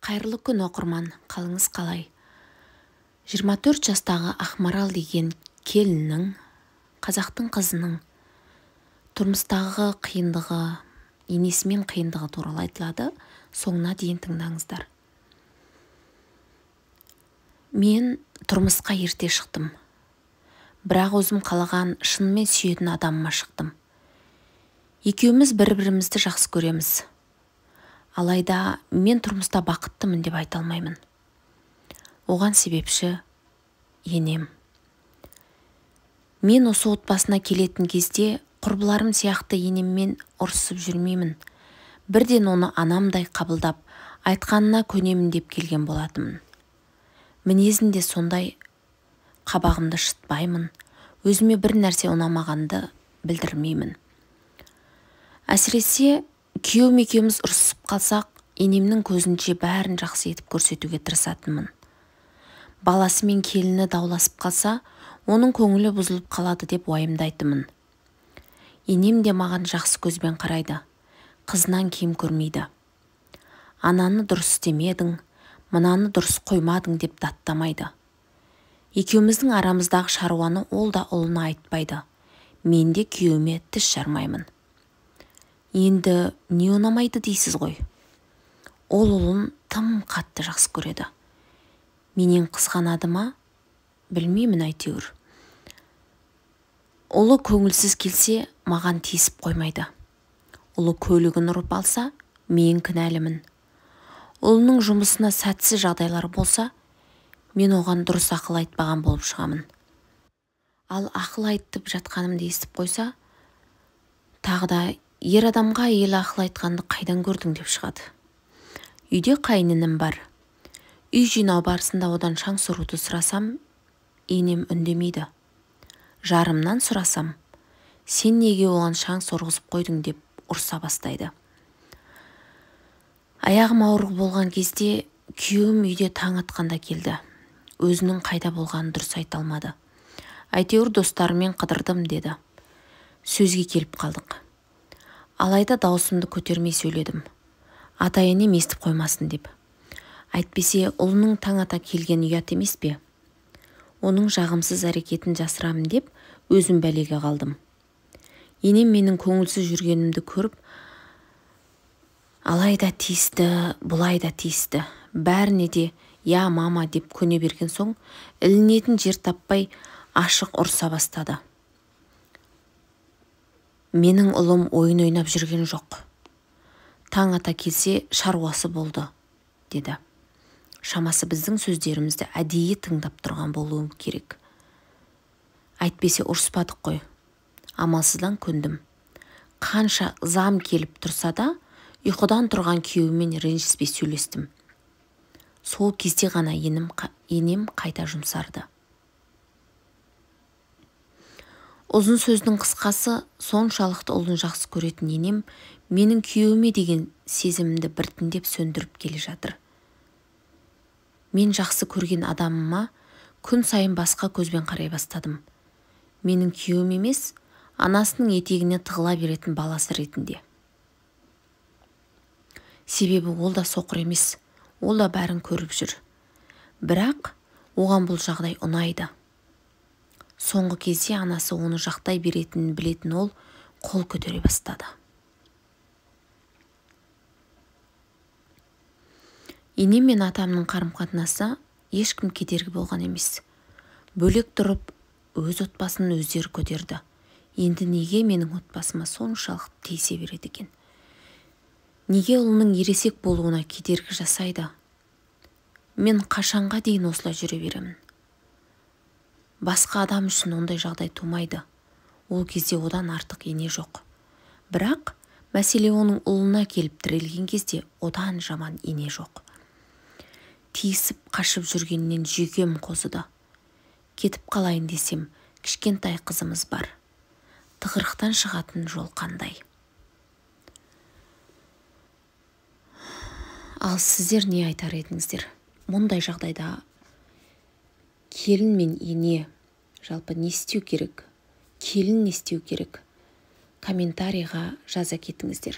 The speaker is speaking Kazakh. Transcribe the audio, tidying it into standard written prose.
Қайырлы күн оқырман, қалыңыз қалай? 24 жастағы Ақмарал деген келіннің, қазақтың қызының тұрмыстағы қиындығы, енесімен қиындығы туралы айтылады. Соңына дейін тыңдаңыздар. Мен тұрмысқа ерте шықтым. Бірақ өзім қалаған шынымен сүйетін адамыма шықтым. Екеуміз бір-бірімізді жақсы көреміз. Алайда мен тұрмыста бақыттымын деп айта алмаймын. Оған себепші енем. Мен осы отбасына келетін кезде құрбыларым сияқты енеммен ұрсып жүрмеймін. Бірден оны анамдай қабылдап, айтқанына көнемін деп келген болатымын. Мінезінде сондай, қабағымды шытпаймын, өзіме бір нәрсе ұнамағанды білдірмеймін. Әсіресе күйеуім екеуміз ұрсып қалсақ, енемнің көзінше бәрін жақсы етіп көрсетуге тырысатынмын. Баласы мен келіні дауласып қалса, оның көңілі бұзылып қалады деп уайымдайтынмын. Енем де маған жақсы көзбен қарайды, қызынан кем көрмейді. Ананы дұрыс істемедің, мынаны дұрыс қоймадың деп даттамайды. Екеуміздің арамыздағы шаруаны ол да ұлына айтпайды. Мен де күйеуіме тіс жармаймын. Енді не ұнамайды дейсіз ғой? Ол ұлын тым қатты жақсы көреді. Менен қызғанады ма? Білмеймін әйтеуір. Ұлы көңілсіз келсе, маған тиісіп қоймайды. Ұлы көлігін ұрып алса, мен кінәлімін. Ұлының жұмысына сәтсіз жағдайлар болса, мен оған дұрыс ақыл айтпаған болып шығамын. Ал ақыл айтып жатқанымды естіп қойса, тағы да ер адамға әйел ақыл айтқанды қайдан көрдің деп шығады. Үйде қайнінім бар. Үй жинау барысында одан шаң сұруды сұрасам, енем үндемейді. Жарымнан сұрасам, сен неге оған шаң сорғызып қойдың деп ұрса бастайды. Аяғым ауыр болған кезде күйеуім үйде таң атқанда келді. Өзінің қайда болғанын дұрыс айта алмады. Әйтеуір достарымен қыдырдым деді. Сөзге келіп қалдық. Алайда даусымды көтермей сөйледім. Ата-енем естіп қоймасын деп. Әйтпесе ұлының таң ата келген ұят емес пе? Оның жағымсыз әрекетін жасырамын деп өзім бәлеге қалдым. Енем менің көңілсіз жүргенімді көріп, алайда тиісті, бұлайда тиісті. Бәріне де я мама деп көне берген соң, ілінетін жер таппай ашық ұрса бастады. Менің ұлым ойын ойнап жүрген жоқ. Таң ата келсе шаруасы болды, деді. Шамасы біздің сөздерімізді әдейі тыңдап тұрған болуым керек. Әйтпесе ұрыспадық қой. Амалсыздан көндім. Қанша зам келіп тұрса да, ұйқыдан тұрған күйеуімен ренжіспей сөйлестім. Сол кезде ғана енем қайта жұмсарды. Ұзын сөздің қысқасы, соншалықты ұлын жақсы көретін енем менің күйеуіме деген сезімімді біртіндеп сөндіріп келе жатыр. Мен жақсы көрген адамыма күн сайын басқа көзбен қарай бастадым. Менің күйеуім емес, анасының етегіне тығыла беретін баласы ретінде. Себебі ол да соқыр емес, ол да бәрін көріп жүр. Бірақ оған бұл жағдай ұнайды. Соңғы кезде анасы оны жақтай беретінін білетін ол қол көтере бастады. Енем мен атамның қарым-қатынасы ешкім кедергі болған емес. Бөлек тұрып, өз отбасын өздері көтерді. Енді неге менің отбасыма соншалықты тиісе береді екен? Неге ұлының ересек болуына кедергі жасайды? Мен қашанға дейін осылай жүре беремін? Басқа адам үшін ондай жағдай тумайды. Ол кезде одан артық ене жоқ. Бірақ мәселе оның ұлына келіп тірелген кезде одан жаман ене жоқ. Тиісіп қашып жүргеннен жүйкем қозыды. Кетіп қалайын десем, кішкентай қызымыз бар. Тығырықтан шығатын жол қандай? Ал сіздер не айтар едіңіздер? Мұндай жағдайда келін мен ене жалпы не істеу керек? Келін не істеу керек? Комментарийға жаза кетіңіздер.